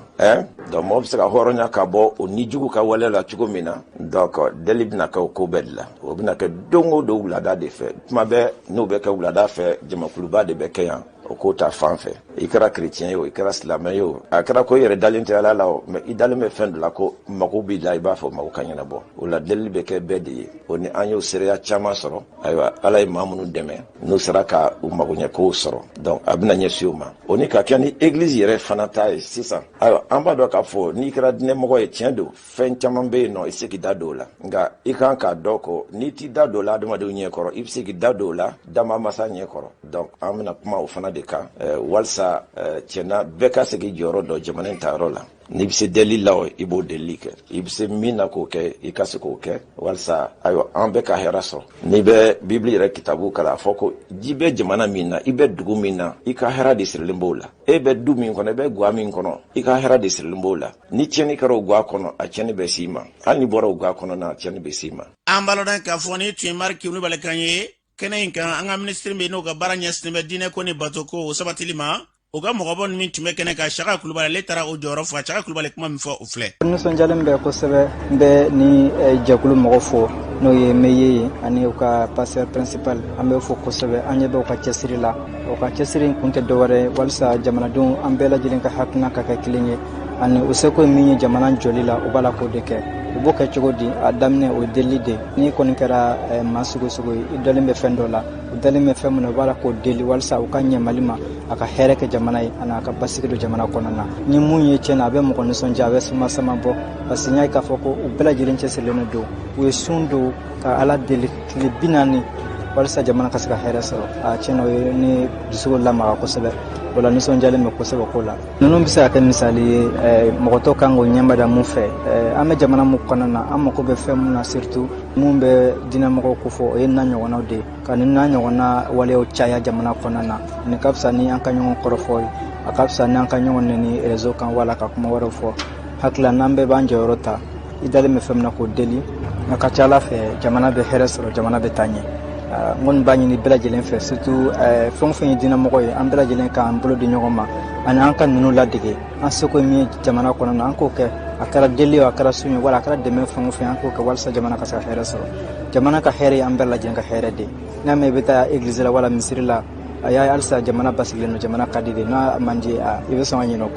Speaker 8: donc mɔgɔ bɛ se ka hɔrɔnya ka bɔ o nijugu ka wale la cogo min na donc deli bɛna kɛ o ko bɛɛ de la o bɛna kɛ don o don wulada de fɛ tuma bɛɛ n'o bɛ kɛ wulada fɛ jamakuluba de bɛ kɛ yan o ko ta fan fɛ i kɛra chrétien ye o i kɛra silamɛ ye o a kɛra ko i yɛrɛ dalen tɛ Ala la o mais i dalen bɛ fɛn dɔ la ko mago b'i la i b'a fɔ mago ka ɲɛnabɔ o la delili bɛ kɛ bɛɛ de ye o ni an y'o seereya caman sɔrɔ ayiwa Ala ye maa minnu dɛmɛ n'u sera ka u magoɲɛkow sɔrɔ donc a bɛna ɲɛsin o ma o ni ka kɛ ni église yɛrɛ fana ta ye sisan ayiwa an b'a dɔn k'a fɔ n'i kɛra diinɛmɔgɔ ye tiɲɛ don fɛn caman bɛ yen nɔ i se k'i da don o la nka i kan k'a dɔn ko n'i t'i da don o la adamadenw ɲɛkɔrɔ i bɛ se k'i da don o la dama masa ɲɛkɔrɔ donc an bɛna kuma o fana de kan walasa tiɲɛna bɛɛ ka segin jɔyɔrɔ dɔ jamana in tayɔrɔ la n'i bɛ se delili la o i b'o delili kɛ i bɛ se min na k'o kɛ i ka se k'o kɛ walasa ayiwa an bɛɛ ka hɛrɛ sɔrɔ n'i bɛ bibili yɛrɛ kitabu kalan a fɔ ko ji bɛ jamana min na i bɛ dugu min na i ka hɛrɛ de sirilen b'o la e bɛ du min kɔnɔ i bɛ ga min kɔnɔ i ka hɛrɛ de sirilen b'o la ni tiɲɛni kɛra o ga kɔnɔ a tiɲɛni bɛ s'i ma hali ni bɔra o ga kɔnɔ na a tiɲɛni bɛ s'i ma.
Speaker 2: an balɔda k'a fɔ ni tun ye Mariki Kulibali kan ye kɛnɛ in kan an ka minisiri bɛ n'o ka baara ɲɛsinnen bɛ diinɛ ko ni bato ko o sabatili ma o ka mɔgɔbɔ min tun bɛ kɛnɛ kan Saka Kulibali ale taara o jɔyɔrɔ fa Saka Kulibali kuma min fɔ o filɛ.
Speaker 9: nisɔndiyalen bɛ kosɛbɛ n bɛ ni jɛkulu mɔgɔ fo n'o ye meye ye ani u ka pasteur principal an bɛ fo kosɛbɛ an ɲɛ bɛ u ka cɛsiri la u ka cɛsiri in kun tɛ dɔwɛrɛ walasa jamanadenw an bɛɛ lajɛlen ka hakilina ka kɛ kelen ye ani u seko min ye jamana jɔli la u b'a la k'o de kɛ u b'o kɛ cogo di a daminɛ o ye delili de n'i kɔni kɛra maa sugu ye i dalen bɛ fɛn dɔ la u dalen bɛ fɛn min na u b'a la k'o deli walasa u ka ɲɛ Mali ma a ka hɛrɛ kɛ jamana ye ani a ka basigi don jamana kɔnɔ na ni mun ye tiɲɛ na a bɛ mɔgɔ nisɔndiya a bɛ sama bɔ parce que n y'a ye k'a fɔ ko u bɛɛ lajɛlen cɛsirilen don u ye sun don ka Ala deli tile 40 walasa jamana ka se ka hɛrɛ sɔrɔ a tiɲɛna o ye ne dusukolo lamaga kosɛbɛ o la nisɔndiyalen bɛ kosɛbɛ ko la ninnu bɛ se ka kɛ misali ye mɔgɔ tɔw kan k'o ɲɛmada mun fɛ an bɛ jamana mun kɔnɔ na an mago bɛ fɛn mun na surtout mun bɛ diinɛmɔgɔw ko fɔ o ye n'a ɲɔgɔnnaw de ye ka ni n'a ɲɔgɔnna waleyaw caya jamana kɔnɔ na nin ka fisa ni an ka ɲɔgɔn kɔrɔfɔ ye a ka fisa ni an ka ɲɔgɔn nɛni réseau kan wala ka kuma wɛrɛw fɔ hakili n'an bɛɛ b'an jɔyɔrɔ ta i dalen bɛ fɛn min na k'o deli a ka ca Ala fɛ jamana bɛ hɛrɛ sɔrɔ jamana bɛ taa ɲɛ n kɔni b'a ɲini bɛɛ lajɛlen fɛ surtout fɛn o fɛn ye diinɛmɔgɔ ye an bɛɛ lajɛlen k'an bolo di ɲɔgɔn ma ani an ka ninnu ladege an seko min ye jamana kɔnɔ na an k'o kɛ a kɛra deli ye a kɛra sun ye wala a kɛra dɛmɛ fɛn o fɛn an k'o kɛ walasa jamana ka se ka hɛrɛ sɔrɔ jamana ka hɛrɛ ye an bɛɛ lajɛlen ka hɛrɛ de n'a mɛn i bɛ taa église la wala misiri la a y'a halisa jamana basigilen don jamana ka di de n'a man di i bɛ sɔn ka ɲinɛ o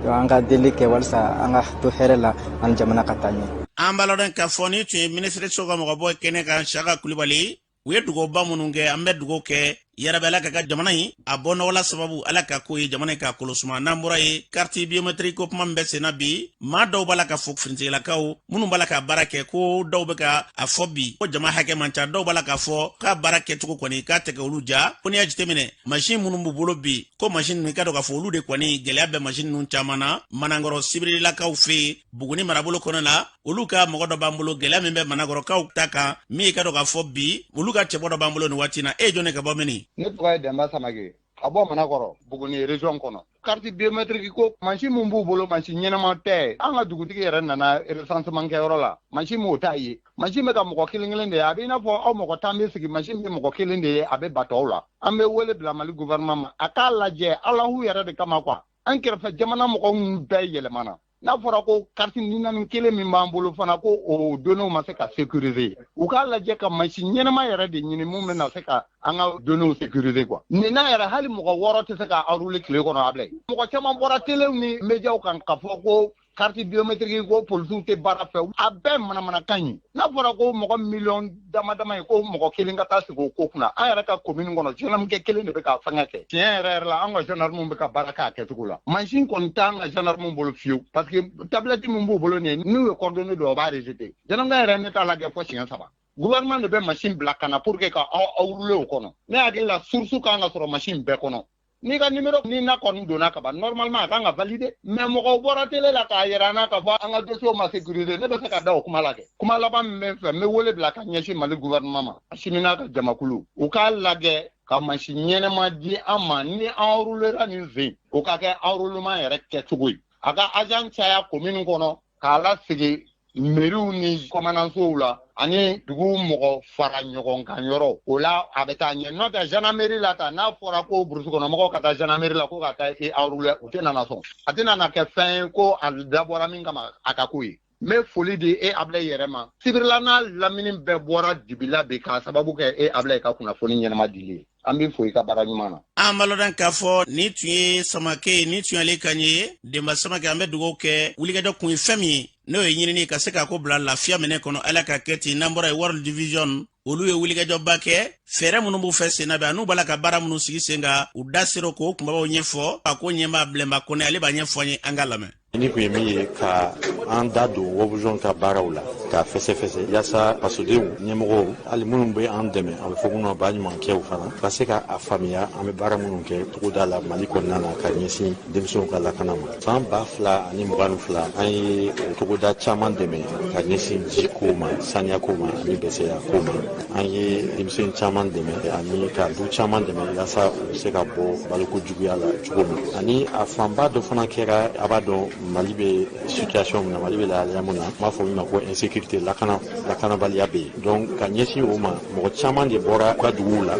Speaker 9: kɔ an ka deli kɛ walasa an ka to hɛrɛ la ani jamana ka taa ɲɛ.
Speaker 2: an balɔda k'a fɔ ni tun ye minisiri so ka mɔgɔbɔ kɛnɛ kan Saka Kulibali u ye dugawuba minnu kɛ an bɛ dugawu kɛ yarabi Ala ka ka jamana in a bɔ nɔgɔla sababu Ala ka ko ye jamana in ka kolosuma n'an bɔra ye carte biométrique ko kuma min bɛ senna bi maa dɔw b'a la ka fɔ finitigilakaw minnu b'a la ka baara kɛ ko dɔw bɛ ka a fɔ bi ko jama hakɛ man ca dɔw b'a la k'a fɔ k'a baara kɛcogo kɔni k'a tɛ kɛ olu ja ko n'i y'a jateminɛ machine minnu b'u bolo bi ko machine ninnu i ka dɔn k'a fɔ olu de kɔni gɛlɛya bɛ machine ninnu caman na Manakɔrɔ Sibirilakaw fɛ yen Buguni marabolo kɔnɔ la olu ka mɔgɔ dɔ b'an bolo gɛlɛya min bɛ Manakɔrɔkaw ta kan min i ka dɔn k'a fɔ bi olu ka cɛbɔ dɔ b'an bolo nin waati na e jɔn ne ka bɔ mini
Speaker 10: ne tɔgɔ ye Demba Samake ka bɔ Manakɔrɔ Buguni région kɔnɔ carte biométrique ko mansi min b'u bolo mansi ɲɛnama tɛ an ka dugutigi yɛrɛ nana recensement kɛyɔrɔ la mansi m'o t'a ye mansi bɛ ka mɔgɔ kelen de ye a bɛ i n'a fɔ aw mɔgɔ 10 bɛ sigi mansi bɛ mɔgɔ kelen de ye a bɛ batɔw la an bɛ wele bila Mali gouvernement ma a k'a lajɛ Alahu yɛrɛ de kama quoi an kɛrɛfɛ jamana mɔgɔw bɛɛ yɛlɛmana n'a fɔra ko carte naani kelen min b'an bolo fana ko o données ma se ka sécuriser u k'a lajɛ ka machine ɲɛnama yɛrɛ de ɲini mun bɛna se ka an ka données sécuriser quoi nin n'a yɛrɛ hali mɔgɔ 6 tɛ se ka enrouler tile kɔnɔ a bilen mɔgɔ caman bɔra télé ni médiaw kan ka fɔ ko carte biométrique ko polisiw tɛ baara fɛ a bɛɛ manamanakan ye n'a fɔra ko mɔgɔ miliyɔn dama ye ko mɔgɔ kelen ka taa sigi o ko kunna an yɛrɛ ka commune kɔnɔ gendarme kelen de bɛ ka fɛngɛ kɛ tiɲɛ yɛrɛ la an ka gendarme bɛ ka baara kɛ a kɛcogo la machine kɔni t'an ka gendarme bolo fiyewu parce que tablette min b'u bolo nin ye n'u ye coordonnées dɔ o b'a rejeter gendarme yɛrɛ ne t'a lajɛ fɔ siɲɛ 3 gouvernement de bɛ machine bila ka na pour que ka aw rouler o kɔnɔ ne hakili la source kan ka sɔrɔ machine bɛɛ kɔnɔ ni ka numéro ni na kɔni donna ka ban normalement a kan ka valider mais mɔgɔw bɔra télé la k'a yɛrɛ n'a ka fɔ an ka dossier ma sécuriser ne bɛ se ka da o kuma la kɛ kuma laban min bɛ n fɛ n bɛ wele bila ka ɲɛsin Mali gouvernement ma Assimi n'a ka jamakulu u k'a lajɛ ka machine ɲɛnama di an ma ni an roulera nin fɛ o ka kɛ enroulement yɛrɛ kɛcogo ye a ka agent caya commune kɔnɔ k'a lasigi mairie ni commandantsow la ani dugu mɔgɔ fara ɲɔgɔn kan yɔrɔ o la a bɛ taa ɲɛ n'o tɛ gendarmerie la ta n'a fɔra ko burusi kɔnɔ mɔgɔw ka taa gendarmerie la ko ka taa enrouler u tɛ nana sɔn a tɛ nana kɛ fɛn ye ko a dabɔra min kama a ka ko ye n bɛ foli di Ablaye yɛrɛ ma sibirila n'a lamini bɛɛ bɔra dibila bi k'a sababu kɛ Ablaye ka kunnafoni ɲɛnama dili ye an bɛ fo i ka baara ɲuman na.
Speaker 2: An balodan k'a fɔ ni tun ye Samake ni tun y'ale kan ye Denba Samake an bɛ dugawu kɛ wulikajɔ kun ye fɛn min ye n'o ye ɲinini ka se k'a ko bila lafiya minɛ kɔnɔ ala ka kɛ ten n'an bɔra ye World Division olu ye wulikajɔba kɛ fɛɛrɛ minnu b'u fɛ sen na bɛ n'u b'a la ka baara minnu sigi sen kan u da sera k'o kunbabaw ɲɛfɔ a ko ɲɛmaa Bilenba Kɔnɛ ale b'a ɲɛfɔ an ye an ka lamɛn.
Speaker 11: Ni kun ye min ye ka an da don Wobuzɔn ka baaraw la k'a fɛsɛfɛsɛ yaasa fasodenw ɲɛmɔgɔw hali minnu bɛ an dɛmɛ a bɛ fɔ minnu ba ɲuman kɛw fana ka se ka a faamuya an bɛ baara minnu kɛ togoda la Mali kɔnɔna na ka ɲɛsin denmisɛnw ka lakana ma san 2022 an ye togoda caman dɛmɛ ka ɲɛsin ji ko ma saniya ko ma ani dɛsɛya ko ma an ye denmisɛn caman dɛmɛ ani ka du caman dɛmɛ yaasa u bɛ se ka bɔ baloko juguya la cogo min ani a fanba dɔ fana kɛra a b'a dɔn Mali bɛ situation min na Mali bɛ lahalaya min na n b'a fɔ min ma ko insécurité lakanabaliya bɛ yen donc ka ɲɛsin o ma mɔgɔ caman de bɔra u ka duguw la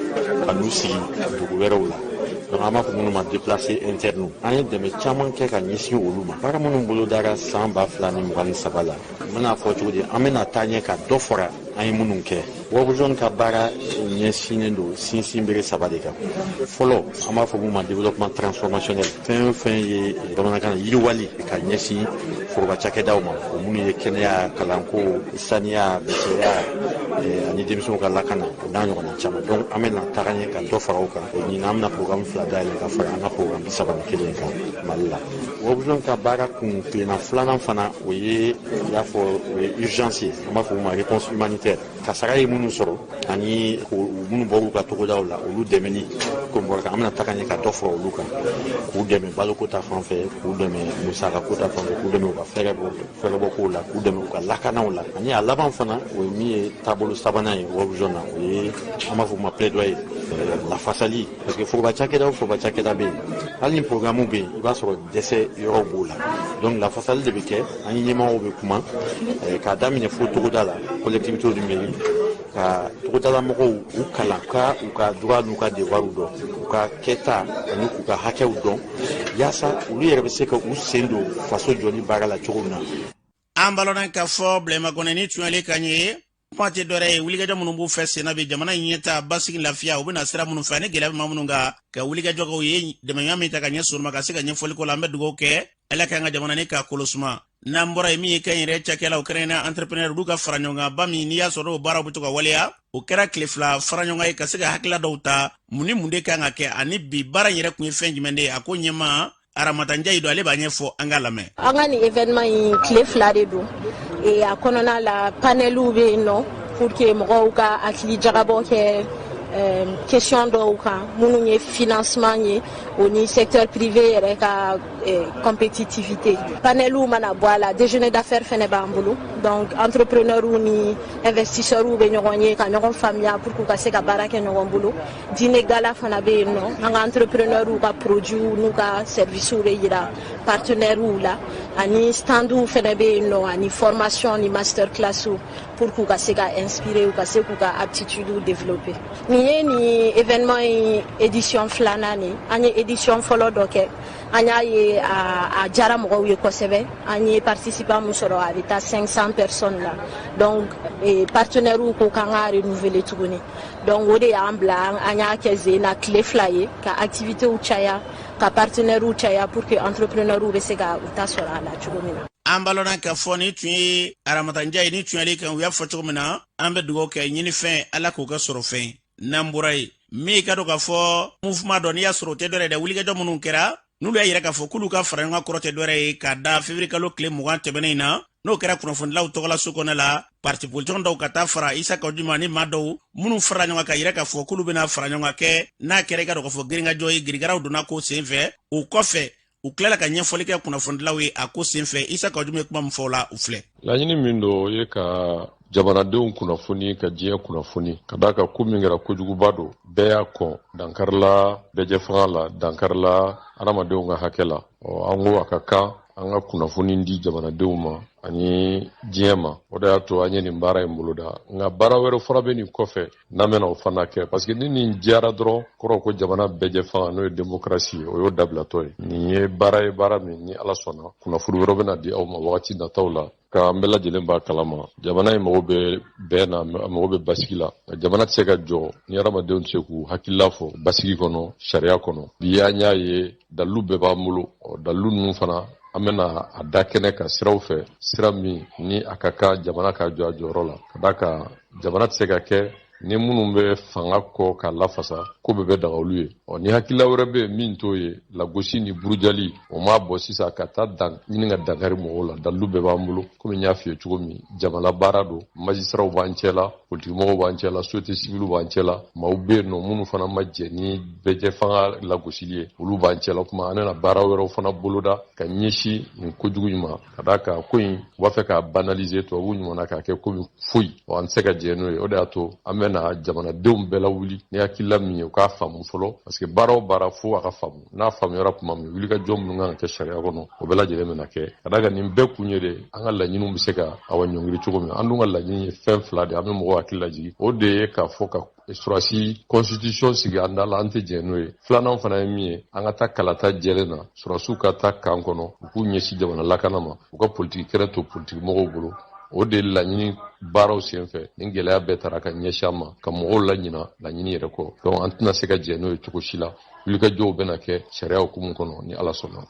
Speaker 11: ka n'u sigi dugu wɛrɛw la donc an b'a fɔ minnu ma déplacé interne an ye dɛmɛ caman kɛ ka ɲɛsin olu ma baara minnu bolo dara san 2023 la n bɛna fɔ cogo di an bɛna taa ɲɛ ka dɔ fara an ye minnu kɛ Wobuzɔn ka baara ɲɛsinnen don sinsinbere 3 de kan fɔlɔ an b'a fɔ minnu ma développement transformationnel fɛn o fɛn ye bamanankan na yiriwali ka ɲɛsin foroba cakɛdaw ma o minnu ye kɛnɛya kalanko saniya dɛsɛya ani denmisɛnw ka lakana o n'a ɲɔgɔnna caman donc an bɛna taga ɲɛ ka dɔ fara o kan ɲinan an bɛna programme 2 dayɛlɛ ka fara an ka programme 31 kan Mali la Wobuzɔn ka baara kun tilenna 2nan fana o ye i y'a fɔ o ye urgence ye an b'a fɔ o ma réponse humanitaire kasara ye minnu sɔrɔ ani minnu bɔr'u ka togodaw la olu dɛmɛni ko n bɔra kan an bɛna taga ɲɛ ka dɔ fara olu kan k'u dɛmɛ baloko ta fan fɛ k'u dɛmɛ musakako ta fan fɛ k'u dɛmɛ u ka fɛɛrɛ bɔ kow la k'u dɛmɛ u ka lakanaw la ani a laban fana o ye min ye taabolo sabanan ye Wobuzɔn na o ye an b'a fɔ o ma plaidoyer lafasali parce que foroba cakɛda o foroba cakɛda bɛ yen hali ni programme bɛ yen i b'a sɔrɔ dɛsɛ yɔrɔ b'o la donc lafasali de bɛ kɛ an ye ɲɛmɔgɔw bɛ kuma k'a daminɛ fo togoda la collectivité du mairie ka togodala mɔgɔw u kalan u ka droit n'u ka devoirs dɔn u ka kɛta ani u ka hakɛw dɔn yaasa olu yɛrɛ bɛ se ka u sen don faso jɔli baara la cogo min na.
Speaker 2: An balodan k'a fɔ Bilenba Kɔnɛ ni tun y'ale kan ye kuma tɛ dɔwɛrɛ ye wulikajɔ minnu b'u fɛ sen na bi jamana in ɲɛta basigi lafiya u bɛna sira minnu fɛ ani gɛlɛya bɛ maa minnu kan ka wulikajɔ kɛ u ye dɛmɛɲɔgɔn min ta ka ɲɛ sɔrɔ ma ka se ka ɲɛfɔli ko la an bɛ dugawu kɛ ala k'an ka jamana ni k'a kolosuma n'an bɔra ye min ye kan yɛrɛ cakɛlaw kɛrɛnkɛrɛnnen entrepreneur olu ka fara ɲɔgɔn kan ba min n'i y'a sɔrɔ o baaraw bɛ to ka waleya o kɛra tile 2 fara ɲɔgɔn ye ka se ka hakilila dɔw ta mun ni mun de kan ka kɛ ani bi baara in yɛrɛ kun ye fɛn jumɛn de ye a ko ɲɛmaa Aramata Njayi don ale b'a ɲɛfɔ an ka lamɛn.
Speaker 12: An ka nin événement in tile 2 de don a kɔnɔna la paneliw bɛ yen nɔ pour que mɔgɔw ka hakili jagabɔ kɛ question dɔw kan minnu ye financement ye o ni secteur privé yɛrɛ ka compétitivité paneliw mana bɔ a la déjeuner d'affaires fɛnɛ b'an bolo donc entrepreneur ni investisseur be ɲɔgɔn ye ka ɲɔgɔn faamuya pour que ka se ka baara kɛ ɲɔgɔn bolo dîner gala fana be yen nɔ an ka entrepreneur ka produit n'u ka service be yira partenaire la ani stand fana be yen nɔ ani formation ni master class pour que ka se ka inspirer ka se ka aptitude développer ni ye ni événement édition flana ni an ye édition fɔlɔ dɔ kɛ an y'a ye a diyara mɔgɔw ye kosɛbɛ an ye participant mun sɔrɔ a bɛ taa 500 personnes la donc partenaires ko k'an ka renouveler tuguni donc o de y'an bila an y'a kɛ Zena tile 2 ye ka activités caya ka partenaires caya pour que entrepreneurs bɛ se ka u ta sɔrɔ a la cogo min na.
Speaker 2: An balona ka fɔ ni tun ye Aramata Njayi ni tun yali kan u y'a fɔ cogo min na an bɛ dugawu kɛ ɲini fɛn Ala k'o ka sɔrɔ fɛn n'an bɔra ye min ka dɔn ka fɔ mouvement dɔ n'i y'a sɔrɔ o tɛ dɔ yɛrɛ dɛ wulikajɔ minnu kɛra n'olu y'a yira k'a fɔ k'olu ka fara ɲɔgɔn kɔrɔ tɛ dɔ yɛrɛ ye k'a da février kalo tile 20 tɛmɛnen in na n'o kɛra kunnafonidilaw tɔgɔla so kɔnɔ la parti politique dɔw ka taa fara Isa Kajuma ni maa dɔw minnu farala ɲɔgɔn kan yira k'a fɔ k'olu bɛna fara ɲɔgɔn kɛ n'a kɛra i ka dɔn k'a fɔ girinkajɔ ye girigaraw donna ko sen fɛ o kɔfɛ u tilala ka ɲɛfɔli kɛ kunnafonidilaw ye a ko sen fɛ Isa Kajuma ye kuma min fɔ o la u filɛ.
Speaker 13: Laɲini min don ye ka jamanadenw kunnafoni ka diɲɛ kunnafoni ka da ka ko min kɛra kojuguba don bɛɛ y'a kɔn dankarila bɛjɛ fanga la dankarila adamadenw ka hakɛ la an ko a ka kan an ka kunnafoni di jamanadenw ma ani diɲɛ ma o de y'a to an ye nin baara in boloda nka baara wɛrɛ fɔra bɛ nin kɔfɛ n'an bɛna o fana kɛ parce que ni nin diyara dɔrɔn kɔrɔ ko jamana bɛjɛ fanga n'o ye démocratie o y'o dabilatɔ ye nin ye baara ye baara min ni Ala sɔnna kunnafoni wɛrɛ bɛna di aw ma wagati nataw la ka an bɛɛ lajɛlen b'a kalama jamana in mago bɛ bɛn na a mago bɛ basigi la jamana tɛ se ka jɔ ni adamadenw tɛ se k'u hakilila fɔ basigi kɔnɔ sariya kɔnɔ bi an y'a ye dalilu bɛɛ b'an bolo dalilu ninnu fana an bɛna a da kɛnɛ ka siraw fɛ sira min ni a ka kan jamana ka jɔ a jɔyɔrɔ la ka da kan jamana tɛ se ka kɛ ni minnu bɛ fanga kɔ k'a lafasa ko bɛɛ bɛ daga olu ye ni hakilila wɛrɛ bɛ yen min t'o ye lagosi ni burujali o m'a bɔ sisan ka taa ɲini ka dankari mɔgɔw la dalilu bɛɛ b'an bolo komi n y'a f'i ye cogo min jamana baara don majisiraw b'an cɛ la politikimɔgɔw b'an cɛ la société civile b'an cɛ la maaw bɛ yen nɔ minnu fana ma jɛ ni bɛjɛ fanga lagosili ye olu b'an cɛ la kuma an bɛna baara wɛrɛw fana boloda ka ɲɛsin nin kojugu in ma ka da kan ko in u b'a fɛ k'a banaliser tubabu ɲuman na k'a kɛ komi foyi an tɛ se ka jɛ n'o ye o de y'a to an bɛna jamanadenw bɛɛ lawuli ni hakilila min ye u k'a faamu fɔlɔ parce que baara o baara fo a ka faamu n'a faamuyara tuma min wulikajɔ minnu kan ka kɛ sariya kɔnɔ o bɛɛ lajɛlen bɛna kɛ ka da kan nin bɛɛ kun ye de an ka laɲiniw bɛ se ka awa ɲɔngiri cogo min an dun ka laɲini ye fɛn fila de an bɛ mɔgɔw hakili lajigi o de ye k'a fɔ ka surasi constitution sigi an da la an tɛ jɛ n'o ye filanan fana ye min ye an ka taa kalata jɛlen na surasiw ka taa kan kɔnɔ u k'u ɲɛsin jamana lakana ma u ka politiki kɛrɛ to politikimɔgɔw bolo o de laɲini baaraw senfɛ ni gɛlɛya bɛɛ tara ka ɲɛsin an ma ka mɔgɔw laɲina laɲini yɛrɛ kɔ donc an tɛna se ka jɛ n'o ye cogo si la wulikajɔw bɛna kɛ sariya hukumu kɔnɔ ni Ala sɔnna.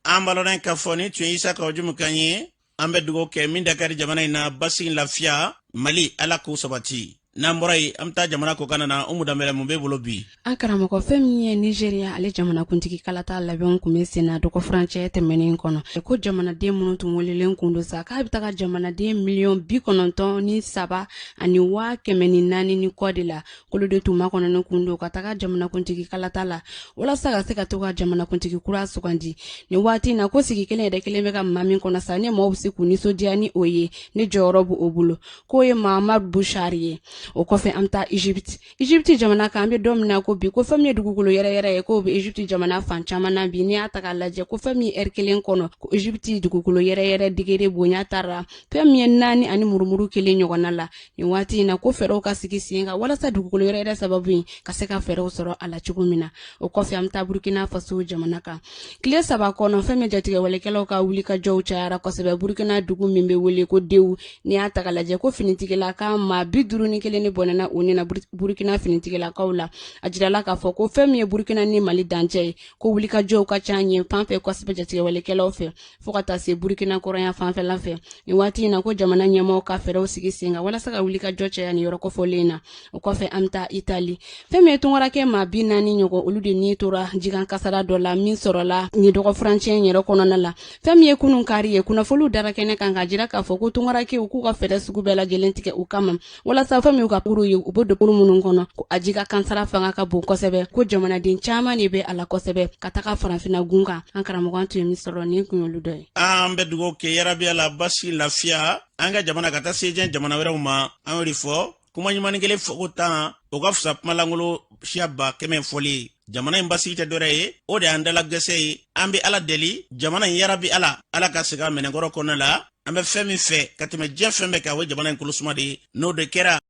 Speaker 2: An balona ka fɔ ni tun ye Isa Kajuma kan ye an bɛ dugawu kɛ min dakari jamana in na basigi lafiya Mali Ala k'o sabati. N'an bɔra yen an bɛ taa jamana kɔ kan na Umu Danbɛlɛ mun b'e bolo bi.
Speaker 14: An karamɔgɔ fɛn min ye Nigeria ale jamanakuntigi kalata labɛnw kun bɛ sen na dɔgɔfurancɛ tɛmɛnen kɔnɔ ko jamanaden minnu tun welelen kun don sa k'a bɛ taga jamanaden 93,000 ani 104,000 ni kɔ de la k'olu de tun makɔnɔnen kun don ka taga jamanakuntigi kalata la walasa ka se ka to ka jamanakuntigi kura sugandi ni waati in na ko sigi kelen yɛrɛ kelen bɛ ka maa min kɔnɔ sa ni maaw bɛ se k'u nisɔndiya ni o ye ni jɔyɔrɔ b'o o bolo k'o ye Mahamadu Buhari ye. O kɔfɛ an taa Egypte jamana kan an bɛ don min na ko bi ko fɛn min ye dugukolo yɛrɛ ye ko bɛ Egypte jamana fan caman na bi n'i y'a ta k'a lajɛ ko fɛn min ye heure kelen kɔnɔ ko Egypte dugukolo yɛrɛ digere bonya taara fɛn min ye 4 ani murumuru kelen ɲɔgɔnna la nin waati in na ko fɛɛrɛw ka sigi sen kan walasa dugukolo yɛrɛ sababu in ka se ka fɛɛrɛw sɔrɔ a la cogo min na o kɔfɛ an bɛ taa Burkina Faso jamana kan tile 3 kɔnɔ fɛn min jatigɛwalekɛlaw ka wulikajɔw cayara kosɛbɛ Burkina dugu min bɛ wele ko Dewu n'i y'a ta k'a lajɛ ko finitigila ka maa 51 ni bɔnɛna o ni na Burkina finitigilakaw la a jirala k'a fɔ ko fɛn min ye Burkina ni Mali dancɛ ye ko wulikajɔw ka ca ɲɛ fan fɛ kosɛbɛ jatigɛwalekɛlaw fɛ fo ka taa se Burkina kɔrɔnya fanfɛla fɛ nin waati in na ko jamana ɲɛmaaw ka fɛɛrɛw sigi sen kan walasa ka wulikajɔ caya ni yɔrɔ kɔfɔlen na o kɔfɛ an bɛ taa Itali fɛn min ye tunkarakɛ maa 40 ɲɔgɔn olu de ni tora jigan kasara dɔ la min sɔrɔla ni dɔgɔfurancɛ in yɛrɛ kɔnɔna la fɛn min ye kunun kari ye kunnafoniw dara kɛnɛ kan ka jira k'a fɔ ko tunkarakɛw k'u ka fɛɛrɛ sugu bɛɛ lajɛlen tigɛ u kama walasa fɛn min ka kuru ye u bɛ don kuru minnu kɔnɔ ko a ji ka kansara fanga ka bon kosɛbɛ ko jamanaden caman de bɛ a la kosɛbɛ ka taga farafinna gun kan an karamɔgɔ tun ye min sɔrɔ nin kun y'olu dɔ ye.
Speaker 2: An bɛ dugawu kɛ yarabi la basi lafiya an ka jamana ka taa se jamana wɛrɛw ma an y'o de fɔ kuma ɲuman kelen fɔ ko 10 o ka fisa kuma langolo siya 100 fɔli jamana in basi tɛ dɔrɛ ye o de an dala gɛsɛ ye an bɛ ala deli jamana in yarabi ala ka se ka minɛnkɔrɔ kɔnɔ la an bɛ fɛn min fɛ ka tɛmɛ diɲɛ fɛn bɛɛ kan o jamana in kolosuma de n'o de kɛra